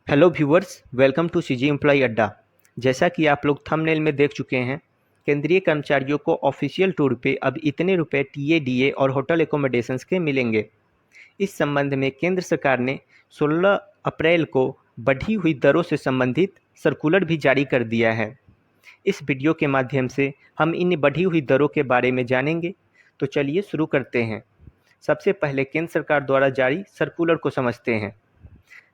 Hello viewers, welcome to CG employ Adda. जैसा कि आप लोग थंबनेल में देख चुके हैं, केंद्रीय कर्मचारियों को ऑफिशियल टूर पे अब इतने रुपए टीए डीए और होटल एकोमोडेशंस के मिलेंगे। इस संबंध में केंद्र सरकार ने 16 अप्रैल को बढ़ी हुई दरों से संबंधित सर्कुलर भी जारी कर दिया है। इस वीडियो के माध्यम से हम इन बढ़ी हुई दरों के बारे में जानेंगे। तो चलिए शुरू करते हैं। सबसे पहले केंद्र सरकार द्वारा जारी सर्कुलर को समझते हैं।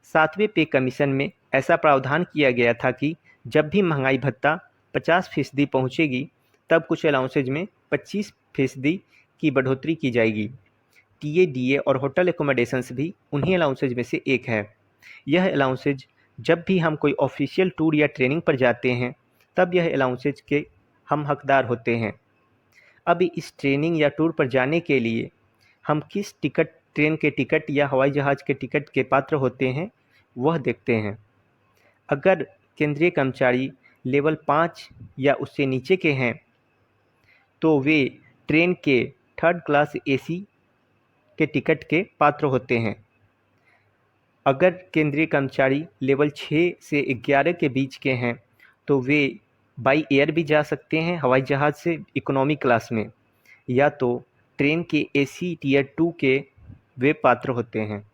7वें पे कमीशन में ऐसा प्रावधान किया गया था कि जब भी महंगाई भत्ता 50% पहुंचेगी, तब कुछ अलाउंसेज में 25% की बढ़ोतरी की जाएगी। टीए डीए और होटल एकोमोडेशंस भी उन्हीं अलाउंसेज में से एक है। यह अलाउंसेज जब भी हम कोई ऑफिशियल टूर या ट्रेनिंग पर जाते हैं, तब यह अलाउंसेज के हम हकदार होते हैं। अब इस ट्रेनिंग या टूर पर जाने के लिए हम किस ट्रेन के टिकट या हवाई जहाज़ के टिकट के पात्र होते हैं, वह देखते हैं। अगर केंद्रीय कर्मचारी लेवल 5 या उससे नीचे के हैं, तो वे ट्रेन के थर्ड क्लास एसी के टिकट के पात्र होते हैं। अगर केंद्रीय कर्मचारी लेवल 6 से 11 के बीच के हैं, तो वे बाई एयर भी जा सकते हैं हवाई जहाज़ से इकोनॉमी क्लास में, या तो ट्रेन के एसी टियर 2 के वे पात्र होते हैं।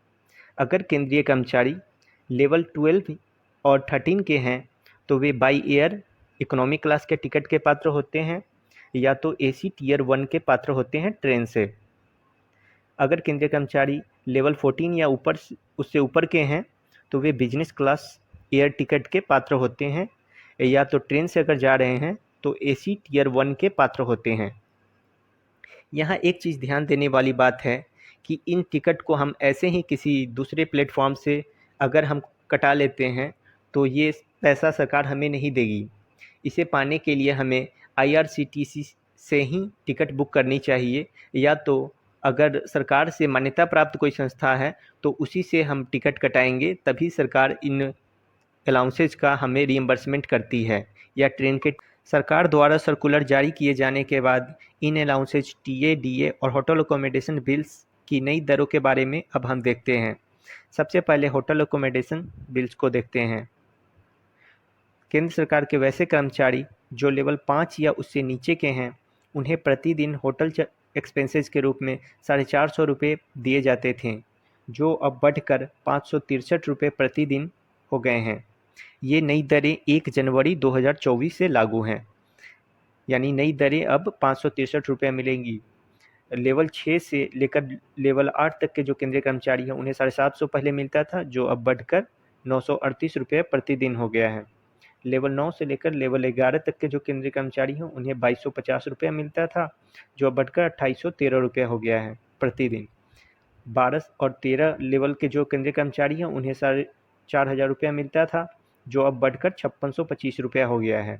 अगर केंद्रीय कर्मचारी लेवल 12 और 13 के हैं, तो वे बाई एयर इकोनॉमी क्लास के टिकट के पात्र होते हैं, या तो एसी टियर 1 के पात्र होते हैं ट्रेन से। अगर केंद्रीय कर्मचारी लेवल 14 या उससे ऊपर के हैं, तो वे बिजनेस क्लास एयर टिकट के पात्र होते हैं, या तो ट्रेन से अगर जा रहे हैं तो एसी टियर 1 के पात्र होते हैं। यहाँ एक चीज़ ध्यान देने वाली बात है कि इन टिकट को हम ऐसे ही किसी दूसरे प्लेटफॉर्म से अगर हम कटा लेते हैं, तो ये पैसा सरकार हमें नहीं देगी। इसे पाने के लिए हमें आईआरसीटीसी से ही टिकट बुक करनी चाहिए, या तो अगर सरकार से मान्यता प्राप्त कोई संस्था है तो उसी से हम टिकट कटाएंगे, तभी सरकार इन अलाउंसेज का हमें रीइंबर्समेंट करती है। या ट्रेन के सरकार द्वारा सर्कुलर जारी किए जाने के बाद इन अलाउंसेज टीए डीए और होटल अकोमोडेशन बिल्स की नई दरों के बारे में अब हम देखते हैं। सबसे पहले होटल अकोमोडेशन बिल्स को देखते हैं। केंद्र सरकार के वैसे कर्मचारी जो लेवल 5 या उससे नीचे के हैं, उन्हें प्रतिदिन होटल एक्सपेंसेस के रूप में 450 रुपये दिए जाते थे, जो अब बढ़कर 563 रुपये प्रतिदिन हो गए हैं। ये नई दरें 1 जनवरी 2024 से लागू हैं, यानी नई दरें अब 563 रुपये मिलेंगी। लेवल 6 से लेकर लेवल 8 तक के जो केंद्रीय कर्मचारी हैं, उन्हें 750 पहले मिलता था, जो अब बढ़कर 938 रुपये प्रतिदिन हो गया है। लेवल 9 से लेकर लेवल 11 तक के जो केंद्रीय कर्मचारी हैं, उन्हें 2250 रुपये मिलता था, जो अब बढ़कर 2813 रुपये हो गया है प्रतिदिन। 12 और 13 लेवल के जो केंद्रीय कर्मचारी हैं, उन्हें 4500 रुपया मिलता था, जो अब बढ़कर 5625 रुपया हो गया है।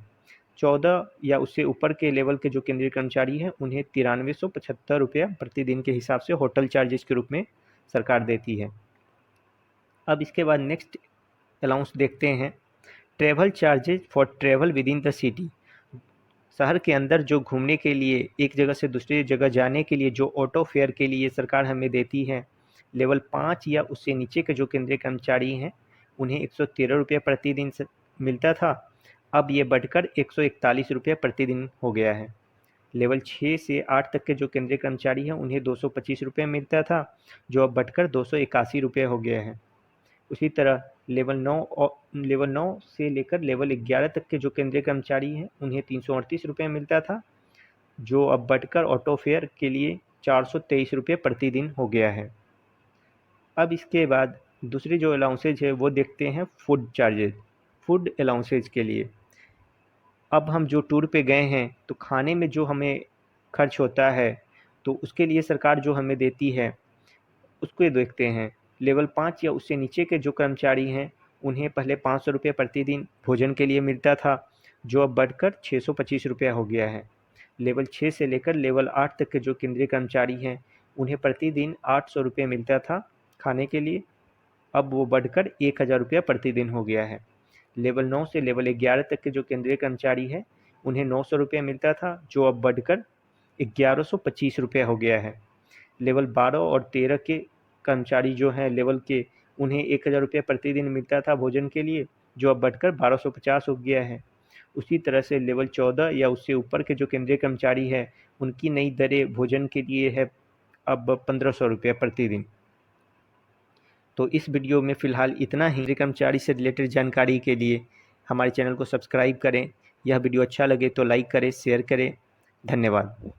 14 या उससे ऊपर के लेवल के जो केंद्रीय कर्मचारी हैं, उन्हें 9375 रुपया प्रतिदिन के हिसाब से होटल चार्जेस के रूप में सरकार देती है। अब इसके बाद नेक्स्ट अलाउंस देखते हैं, travel charges for travel with in the city. शहर के अंदर जो घूमने के लिए, एक जगह से दूसरी जगह जाने के लिए जो ऑटो फेयर के लिए सरकार हमें देती है, लेवल 5 या उससे नीचे के जो केंद्रीय कर्मचारी हैं, उन्हें 113 रुपये प्रतिदिन से मिलता था, अब ये बढ़कर 141 रुपये प्रतिदिन हो गया है। लेवल 6 से 8 तक के जो केंद्रीय कर्मचारी हैं, उन्हें 225 रुपये मिलता था, जो अब बढ़कर 281 रुपये हो गया है। उसी तरह लेवल 9 से लेकर लेवल 11 तक के जो केंद्रीय कर्मचारी हैं, उन्हें 338 रुपये मिलता था, जो अब बढ़कर ऑटो फेयर के लिए 423 रुपये प्रतिदिन हो गया है। अब इसके बाद दूसरी जो अलाउंसेज है वो देखते हैं, फूड चार्जेज। फूड अलाउंसेज के लिए अब हम जो टूर पे गए हैं, तो खाने में जो हमें खर्च होता है, तो उसके लिए सरकार जो हमें देती है उसको देखते हैं। लेवल 5 या उससे नीचे के जो कर्मचारी हैं, उन्हें पहले 500 रुपये प्रतिदिन भोजन के लिए मिलता था, जो अब बढ़कर 625 रुपया हो गया है। लेवल 6 से लेकर लेवल 8 तक के जो केंद्रीय कर्मचारी हैं, उन्हें प्रतिदिन 800 रुपये मिलता था खाने के लिए, अब वो बढ़कर 1000 रुपया प्रतिदिन हो गया है। लेवल 9 से लेवल 11 तक के जो केंद्रीय कर्मचारी हैं, उन्हें 900 रुपये मिलता था, जो अब बढ़कर 1125 रुपये हो गया है। लेवल 12 और 13 के कर्मचारी जो हैं लेवल के, उन्हें 1000 रुपये प्रतिदिन मिलता था भोजन के लिए, जो अब बढ़कर 1250 हो गया है। उसी तरह से लेवल 14 या उससे ऊपर के जो केंद्रीय कर्मचारी हैं, उनकी नई दरें भोजन के लिए है अब 1500 रुपये प्रतिदिन। तो इस वीडियो में फ़िलहाल इतना ही। केंद्रीय कर्मचारी से रिलेटेड जानकारी के लिए हमारे चैनल को सब्सक्राइब करें। यह वीडियो अच्छा लगे तो लाइक करें, शेयर करें। धन्यवाद।